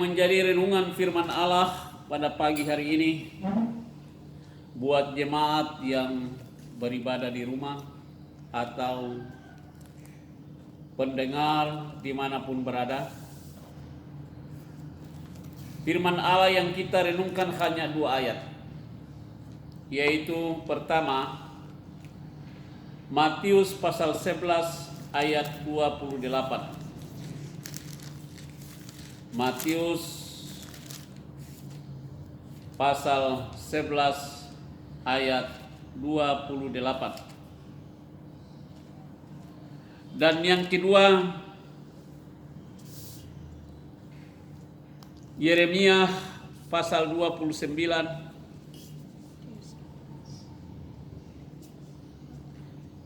yang menjadi renungan firman Allah pada pagi hari ini buat jemaat yang beribadah di rumah atau pendengar dimanapun berada. Firman Allah yang kita renungkan hanya 2 ayat, yaitu pertama Matius pasal 11 ayat 28. Matius pasal 11 ayat 28. Dan yang kedua Yeremia pasal 29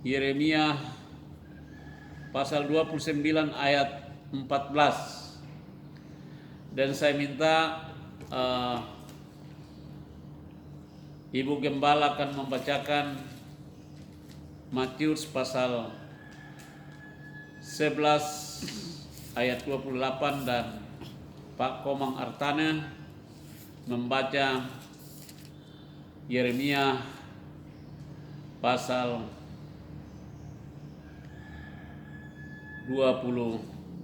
Yeremia pasal 29 ayat 14. Dan saya minta Ibu Gembala akan membacakan Matius pasal 11 ayat 28 dan Pak Komang Artana membaca Yeremia pasal 29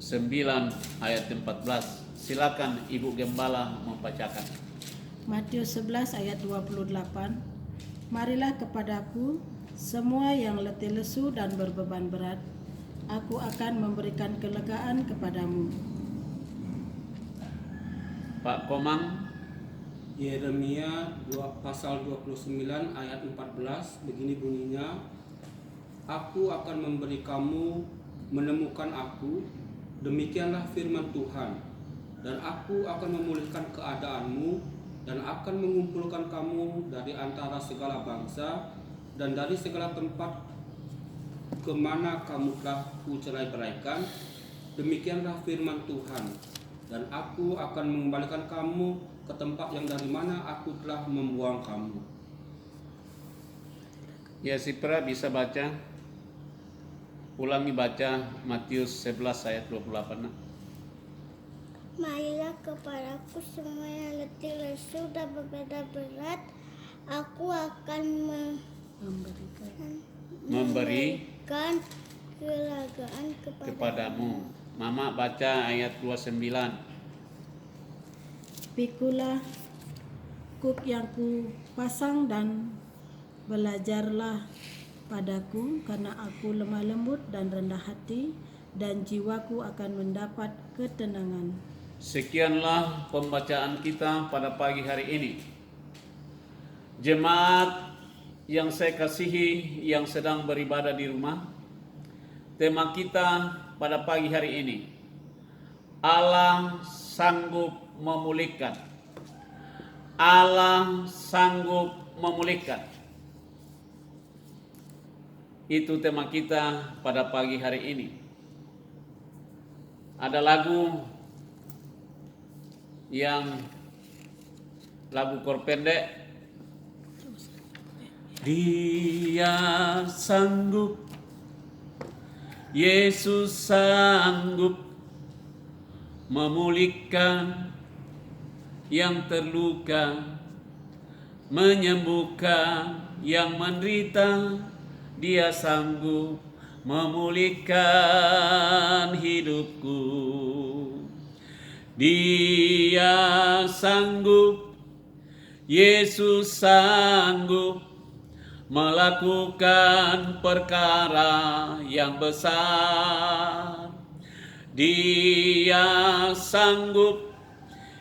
ayat 14. Silakan Ibu Gembala membacakan. Matius 11 ayat 28. Marilah kepadaku semua yang letih lesu dan berbeban berat, aku akan memberikan kelegaan kepadamu. Pak Komang. Yeremia pasal 29 ayat 14 begini bunyinya, aku akan memberi kamu menemukan aku, demikianlah firman Tuhan. Dan aku akan memulihkan keadaanmu dan akan mengumpulkan kamu dari antara segala bangsa dan dari segala tempat kemana kamu telah kucerai-beraikan. Demikianlah firman Tuhan. Dan aku akan mengembalikan kamu ke tempat yang dari mana aku telah membuang kamu. Ya, Sipra bisa baca. Ulangi baca Matius 11 ayat 28. Marilah kepadaku semua yang letih lesu dan beban berat, aku akan memberikan kelegaan kepadamu. Mama baca ayat 29. Pikulah kuk yang ku pasang dan belajarlah padaku, karena aku lemah lembut dan rendah hati, dan jiwaku akan mendapat ketenangan. Sekianlah pembacaan kita pada pagi hari ini. Jemaat yang saya kasihi yang sedang beribadah di rumah, tema kita pada pagi hari ini, Allah sanggup memulihkan. Allah sanggup memulihkan. Itu tema kita pada pagi hari ini. Ada lagu kor pendek, Dia sanggup, Yesus sanggup memulihkan yang terluka, menyembuhkan yang menderita. Dia sanggup memulihkan hidupku. Dia sanggup, Yesus sanggup melakukan perkara yang besar. Dia sanggup,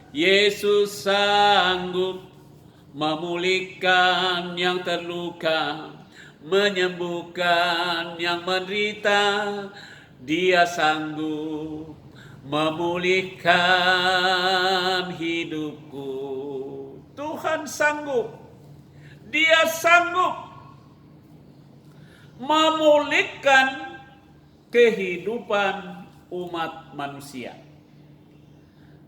Yesus sanggup memulihkan yang terluka, menyembuhkan yang menderita. Dia sanggup memulihkan hidupku. Tuhan sanggup. Dia sanggup memulihkan kehidupan umat manusia.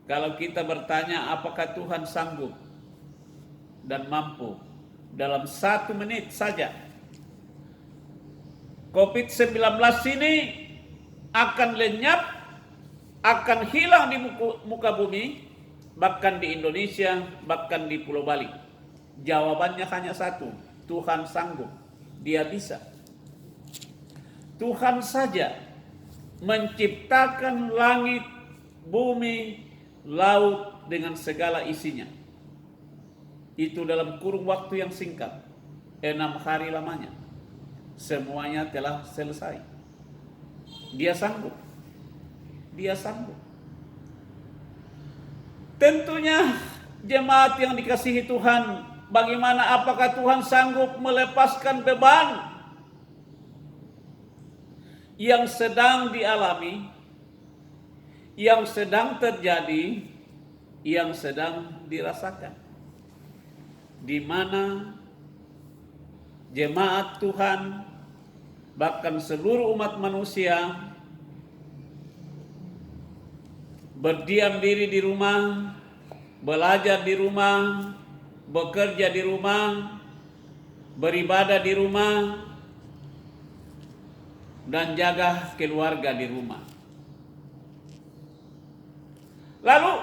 Kalau kita bertanya apakah Tuhan sanggup dan mampu dalam 1 menit saja COVID-19 ini akan lenyap, akan hilang di muka bumi, bahkan di Indonesia, bahkan di Pulau Bali? Jawabannya hanya satu, Tuhan sanggup, Dia bisa. Tuhan saja menciptakan langit, bumi, laut dengan segala isinya. Itu dalam kurun waktu yang singkat, 6 hari lamanya. Semuanya telah selesai. Dia sanggup. Dia sanggup. Tentunya jemaat yang dikasihi Tuhan, bagaimana apakah Tuhan sanggup melepaskan beban yang sedang dialami, yang sedang terjadi, yang sedang dirasakan, di mana jemaat Tuhan, bahkan seluruh umat manusia berdiam diri di rumah, belajar di rumah, bekerja di rumah, beribadah di rumah, dan jaga keluarga di rumah. Lalu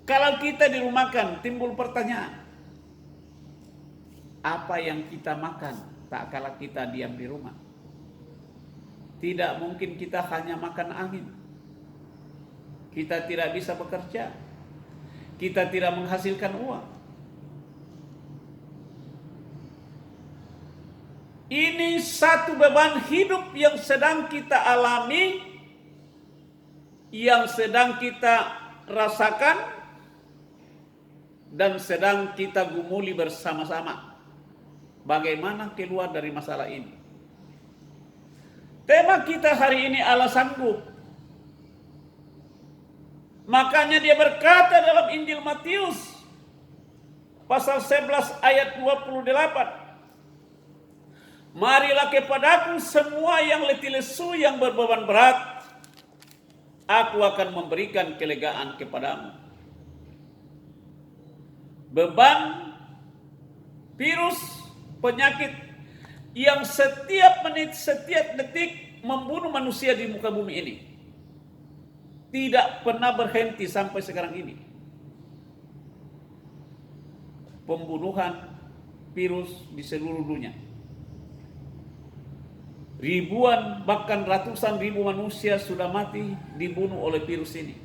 kalau kita dirumahkan, timbul pertanyaan, apa yang kita makan tak kala kita diam di rumah? Tidak mungkin kita hanya makan angin. Kita tidak bisa bekerja. Kita tidak menghasilkan uang. Ini satu beban hidup yang sedang kita alami, yang sedang kita rasakan, dan sedang kita gumuli bersama-sama. Bagaimana keluar dari masalah ini? Tema kita hari ini, Allah sanggup. Makanya dia berkata dalam Injil Matius pasal 11 ayat 28. Marilah kepadaku semua yang letih lesu, yang berbeban berat, aku akan memberikan kelegaan kepadamu. Beban, virus, penyakit yang setiap menit, setiap detik membunuh manusia di muka bumi ini, tidak pernah berhenti sampai sekarang ini. Pembunuhan virus di seluruh dunia. Ribuan, bahkan ratusan ribu manusia sudah mati dibunuh oleh virus ini.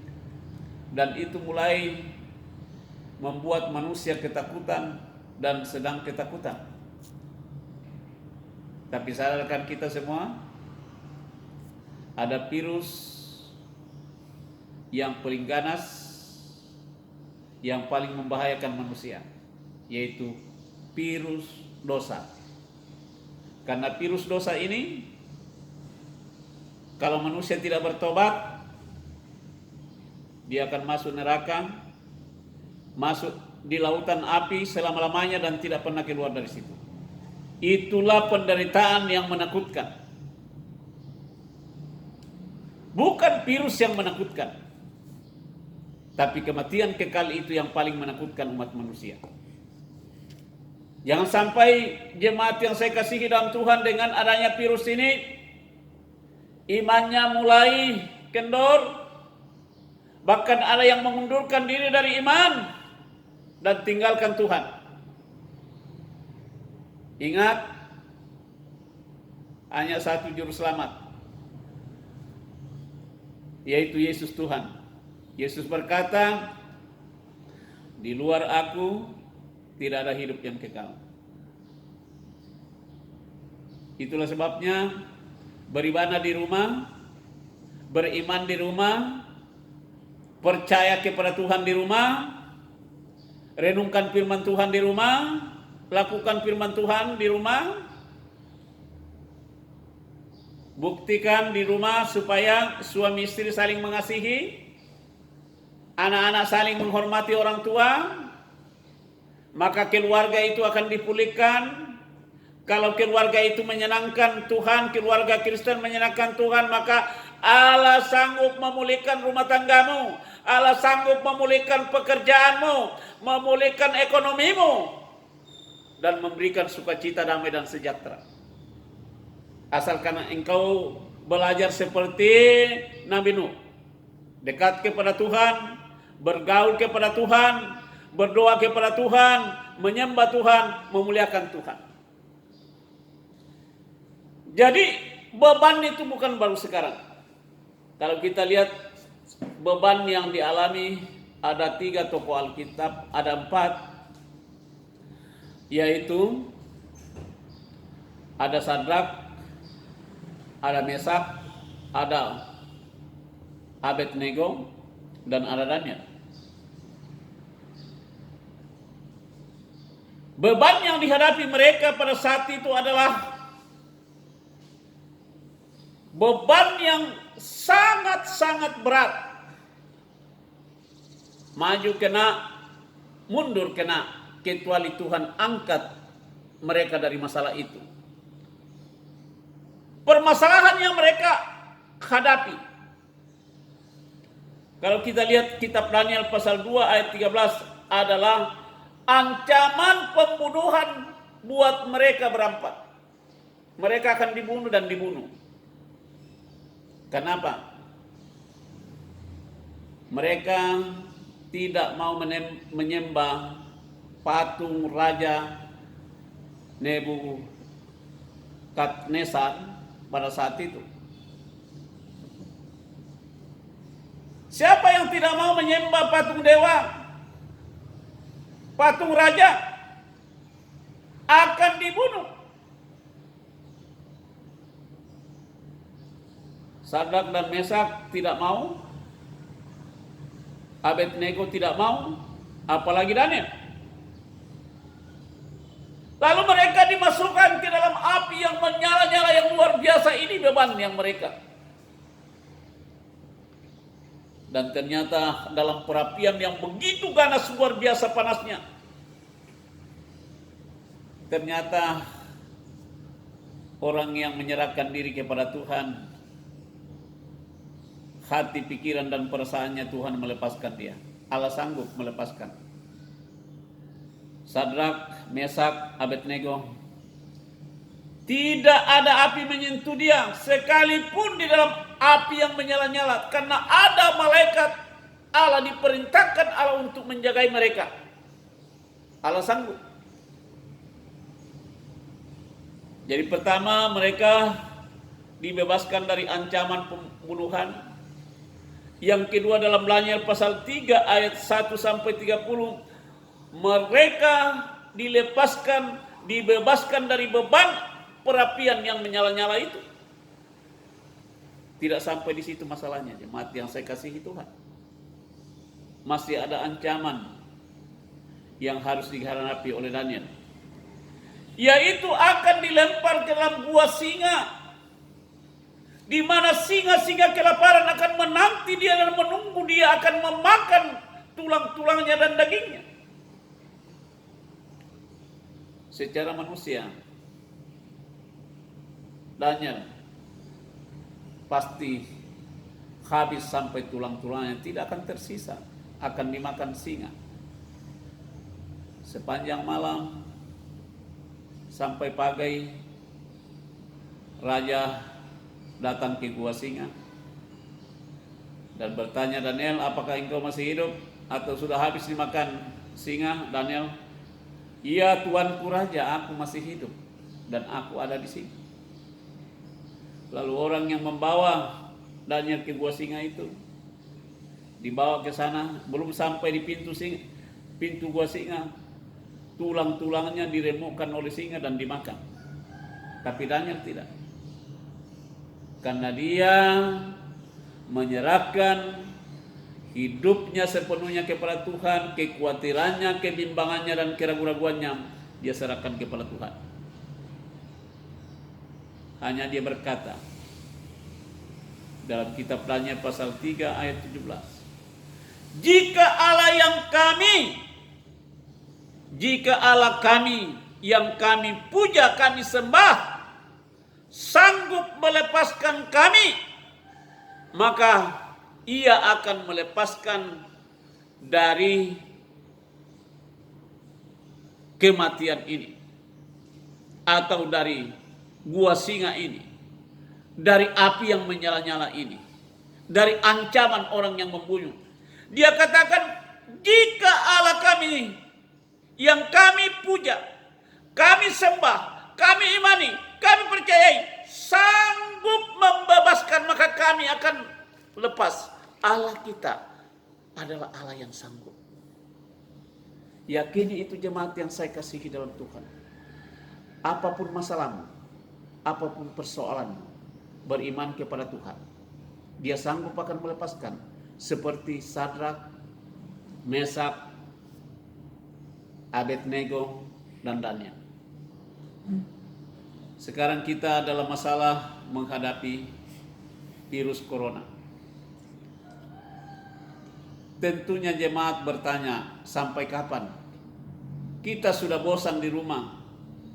Dan itu mulai membuat manusia ketakutan dan sedang ketakutan. Tapi sadarkan kita semua, ada virus yang paling ganas, yang paling membahayakan manusia, yaitu virus dosa. Karena virus dosa ini, kalau manusia tidak bertobat, dia akan masuk neraka, masuk di lautan api selama-lamanya dan tidak pernah keluar dari situ. Itulah penderitaan yang menakutkan. Bukan virus yang menakutkan, tapi kematian kekal itu yang paling menakutkan umat manusia. Jangan sampai jemaat yang saya kasihi dalam Tuhan, dengan adanya virus ini, imannya mulai kendor, bahkan ada yang mengundurkan diri dari iman dan tinggalkan Tuhan. Ingat, hanya satu juru selamat, yaitu Yesus Tuhan. Yesus berkata, di luar aku tidak ada hidup yang kekal. Itulah sebabnya beribadah di rumah, beriman di rumah, percaya kepada Tuhan di rumah, renungkan firman Tuhan di rumah, lakukan firman Tuhan di rumah, buktikan di rumah supaya suami istri saling mengasihi, anak-anak saling menghormati orang tua, maka keluarga itu akan dipulihkan. Kalau keluarga itu menyenangkan Tuhan, keluarga Kristen menyenangkan Tuhan, maka Allah sanggup memulihkan rumah tanggamu, Allah sanggup memulihkan pekerjaanmu, memulihkan ekonomimu, dan memberikan sukacita, damai, dan sejahtera. Asalkan engkau belajar seperti Nabi Nuh, dekat kepada Tuhan, bergaul kepada Tuhan, berdoa kepada Tuhan, menyembah Tuhan, memuliakan Tuhan. Jadi beban itu bukan baru sekarang. Kalau kita lihat beban yang dialami, ada 3 tokoh Alkitab, ada 4, yaitu ada Sadrak, ada Mesak, ada Abednego, dan ada Daniel. Beban yang dihadapi mereka pada saat itu adalah beban yang sangat-sangat berat. Maju kena, mundur kena, kecuali Tuhan angkat mereka dari masalah itu. Permasalahan yang mereka hadapi, kalau kita lihat kitab Daniel pasal 2 ayat 13, adalah ancaman pembunuhan buat mereka berempat. Mereka akan dibunuh dan dibunuh. Kenapa? Mereka tidak mau menyembah patung Raja Nebukadnezar pada saat itu. Siapa yang tidak mau menyembah patung dewa, patung raja, akan dibunuh. Sadrak dan Mesak tidak mau, Abednego tidak mau, apalagi Daniel. Lalu mereka dimasukkan ke dalam api yang menyala-nyala yang luar biasa. Ini beban yang mereka. Dan ternyata dalam perapian yang begitu ganas, luar biasa panasnya, ternyata orang yang menyerahkan diri kepada Tuhan, hati, pikiran, dan perasaannya Tuhan melepaskan dia. Allah sanggup melepaskan. Sadrak, Mesak, Abednego, tidak ada api menyentuh dia, sekalipun di dalam api yang menyala-nyala, karena ada malaikat Allah, diperintahkan Allah untuk menjagai mereka. Allah sanggup. Jadi pertama, mereka dibebaskan dari ancaman pembunuhan. Yang kedua, dalam Daniel pasal 3 ayat 1 sampai 30, mereka dilepaskan, dibebaskan dari beban perapian yang menyala-nyala itu. Tidak sampai di situ masalahnya, jemaat yang saya kasihi Tuhan. Masih ada ancaman yang harus dihadapi oleh Daniel, yaitu akan dilempar ke dalam gua singa, di mana singa-singa kelaparan akan menanti dia dan menunggu dia akan memakan tulang-tulangnya dan dagingnya. Secara manusia, Daniel pasti habis sampai tulang-tulangnya, tidak akan tersisa, akan dimakan singa. Sepanjang malam sampai pagi, raja datang ke gua singa dan bertanya, Daniel, apakah engkau masih hidup atau sudah habis dimakan singa? Daniel, iya tuanku raja, aku masih hidup dan aku ada di sini. Lalu orang yang membawa Daniel ke gua singa itu dibawa ke sana, belum sampai di pintu gua singa, tulang-tulangnya diremukkan oleh singa dan dimakan. Tapi Daniel tidak, karena dia menyerahkan hidupnya sepenuhnya kepada Tuhan. Kekhawatirannya, kebimbangannya, dan keraguan-raguannya dia serahkan kepada Tuhan. Hanya dia berkata dalam kitab Daniel pasal 3 ayat 17, jika Allah kami yang kami puja, kami sembah, sanggup melepaskan kami, maka ia akan melepaskan dari kematian ini, atau dari gua singa ini, dari api yang menyala-nyala ini, dari ancaman orang yang membunuh, Dia katakan, jika Allah kami yang kami puja, kami sembah, kami imani, kami percayai, sanggup membebaskan, maka kami akan lepas. Allah kita adalah Allah yang sanggup. Yakini itu jemaat yang saya kasihi dalam Tuhan. Apapun masalahmu, apapun persoalanmu, beriman kepada Tuhan. Dia sanggup akan melepaskan. Seperti Sadrak, Mesak, Abednego, dan Daniel. Sekarang kita dalam masalah menghadapi virus corona. Tentunya jemaat bertanya, sampai kapan? Kita sudah bosan di rumah,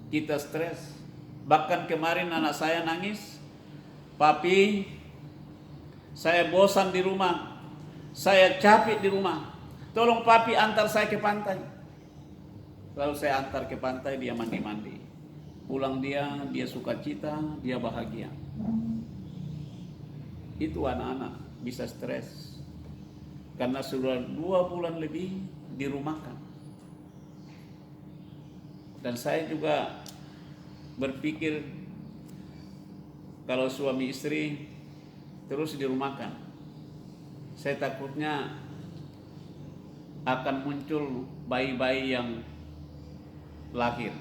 kita stres. Bahkan kemarin anak saya nangis, "Papi, saya bosan di rumah, saya capek di rumah. Tolong papi antar saya ke pantai." Lalu saya antar ke pantai, dia mandi-mandi. Pulang dia sukacita, dia bahagia. Itu anak-anak bisa stres karena sudah 2 bulan lebih dirumahkan. Dan saya juga berpikir kalau suami istri terus dirumahkan, saya takutnya akan muncul bayi-bayi yang lahir.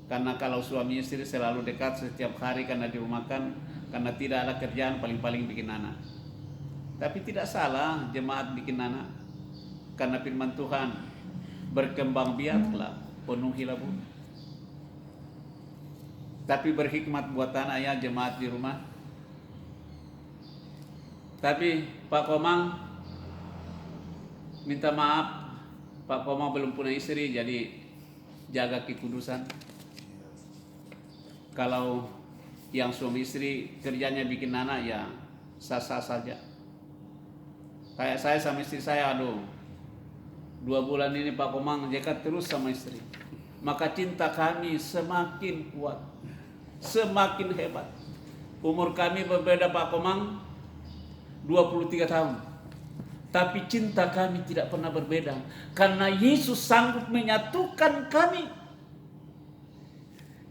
Karena kalau suami istri selalu dekat setiap hari karena dirumahkan, karena tidak ada kerjaan, paling-paling bikin anak. Tapi tidak salah jemaat bikin anak, karena firman Tuhan, berkembang biaklah, penuhilah bumi. Tapi berhikmat buat anak ya jemaat di rumah. Tapi Pak Komang minta maaf, Pak Komang belum punya istri, jadi jaga kekudusan. Kalau yang suami istri kerjanya bikin anak, ya sah-sah saja. Kayak saya sama istri saya, 2 bulan ini Pak Komang dekat terus sama istri. Maka cinta kami semakin kuat, semakin hebat. Umur kami berbeda Pak Komang, 23 tahun. Tapi cinta kami tidak pernah berbeda. Karena Yesus sanggup menyatukan kami.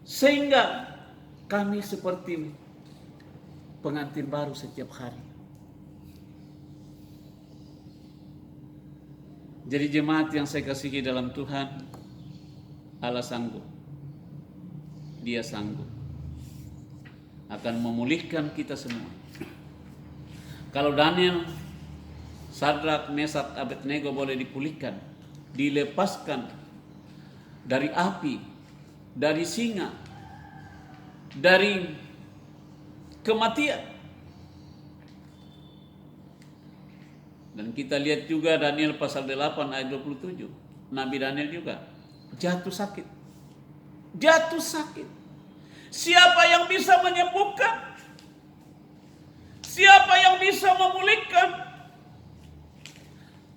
Sehingga kami seperti pengantin baru setiap hari. Jadi jemaat yang saya kasihi dalam Tuhan, Allah sanggup. Dia sanggup akan memulihkan kita semua. Kalau Daniel, Sadrak, Mesak, Abednego boleh dipulihkan, dilepaskan dari api, dari singa, dari kematian. Dan kita lihat juga Daniel pasal 8 ayat 27. Nabi Daniel juga jatuh sakit. Jatuh sakit. Siapa yang bisa menyembuhkan? Siapa yang bisa memulihkan?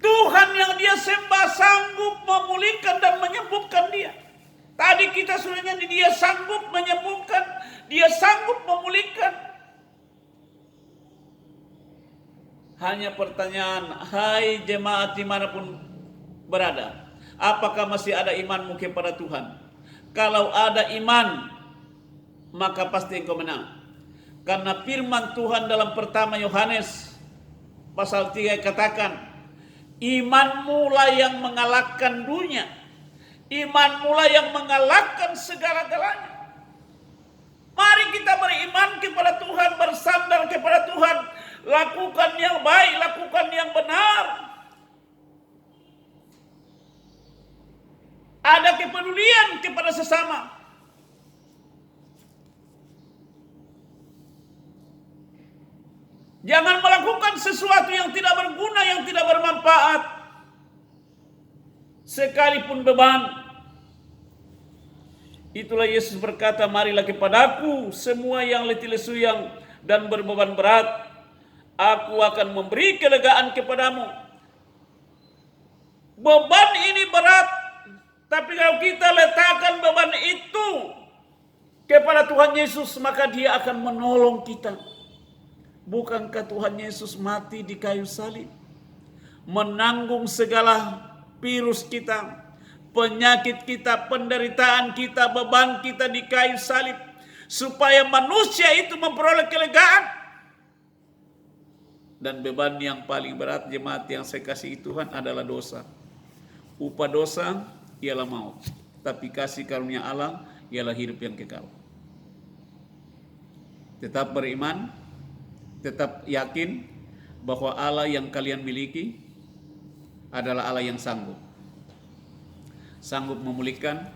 Tuhan yang dia sembah sanggup memulihkan dan menyembuhkan dia. Tadi kita sudah nyanyi, dia sanggup menyembuhkan, dia sanggup memulihkan. Hanya pertanyaan, hai jemaat dimanapun berada, apakah masih ada imanmu kepada Tuhan? Kalau ada iman, maka pasti engkau menang. Karena firman Tuhan dalam pertama Yohanes pasal 3 katakan, imanmu lah yang mengalahkan dunia. Imanmu lah yang mengalahkan segala-galanya. Mari kita beriman kepada Tuhan, bersandar kepada Tuhan. Lakukan yang baik, lakukan yang benar. Ada kepedulian kepada sesama. Jangan melakukan sesuatu yang tidak berguna, yang tidak bermanfaat. Sekalipun beban. Itulah Yesus berkata, marilah kepadaku semua yang letih lesu dan berbeban berat. Aku akan memberi kelegaan kepadamu. Beban ini berat. Tapi kalau kita letakkan beban itu kepada Tuhan Yesus, maka dia akan menolong kita. Bukankah Tuhan Yesus mati di kayu salib menanggung segala virus kita, penyakit kita, penderitaan kita, beban kita di kayu salib, supaya manusia itu memperoleh kelegaan. Dan beban yang paling berat jemaat yang saya kasihi Tuhan adalah dosa. Upah dosa ialah maut, tapi kasih karunia Allah ialah hidup yang kekal. Tetap beriman, tetap yakin bahwa Allah yang kalian miliki adalah Allah yang sanggup. Sanggup memulihkan,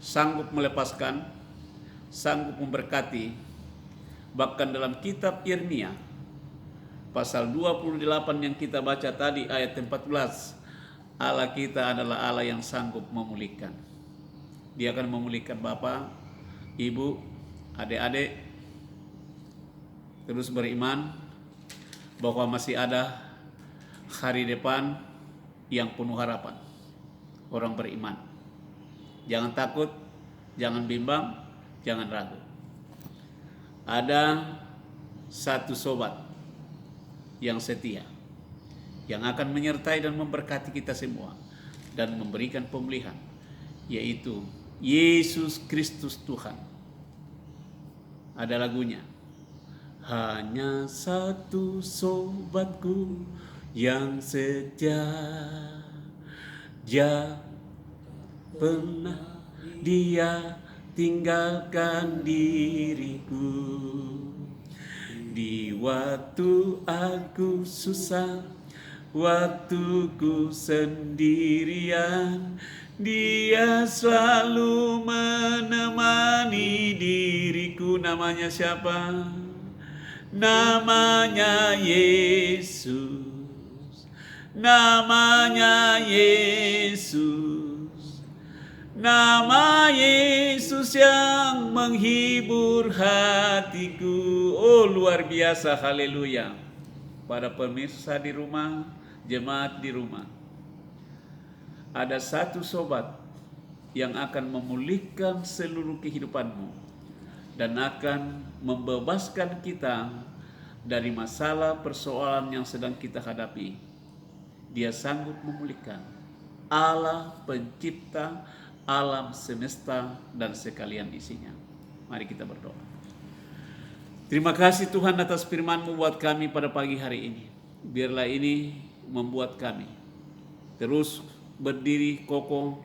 sanggup melepaskan, sanggup memberkati. Bahkan dalam kitab Yeremia pasal 28 yang kita baca tadi ayat 14, Allah kita adalah Allah yang sanggup memulihkan. Dia akan memulihkan Bapak, Ibu, adik-adik. Terus beriman bahwa masih ada hari depan yang penuh harapan. Orang beriman, jangan takut, jangan bimbang, jangan ragu. Ada satu sobat yang setia, yang akan menyertai dan memberkati kita semua dan memberikan pemulihan, yaitu Yesus Kristus Tuhan. Ada lagunya, hanya satu sobatku yang setia, dia pernah dia tinggalkan diriku di waktu aku susah, waktu ku sendirian. Dia selalu menemani diriku. Namanya siapa? Namanya Yesus. Namanya Yesus. Nama Yesus yang menghibur hatiku. Oh, luar biasa, haleluya. Para pemirsa di rumah, jemaat di rumah, ada satu sobat yang akan memulihkan seluruh kehidupanmu dan akan membebaskan kita dari masalah persoalan yang sedang kita hadapi. Dia sanggup memulihkan. Allah pencipta alam semesta dan sekalian isinya. Mari kita berdoa. Terima kasih Tuhan atas firman-Mu buat kami pada pagi hari ini. Biarlah ini membuat kami terus berdiri kokoh,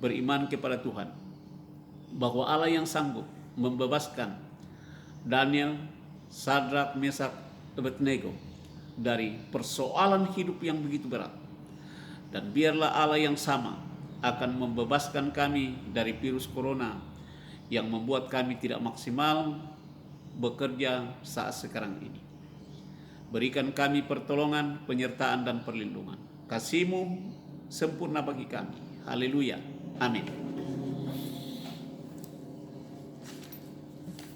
beriman kepada Tuhan, bahwa Allah yang sanggup membebaskan Daniel, Sadrak, Mesak, Abednego dari persoalan hidup yang begitu berat. Dan biarlah Allah yang sama akan membebaskan kami dari virus corona yang membuat kami tidak maksimal bekerja saat sekarang ini. Berikan kami pertolongan, penyertaan dan perlindungan. Kasih-Mu sempurna bagi kami. Haleluya. Amin.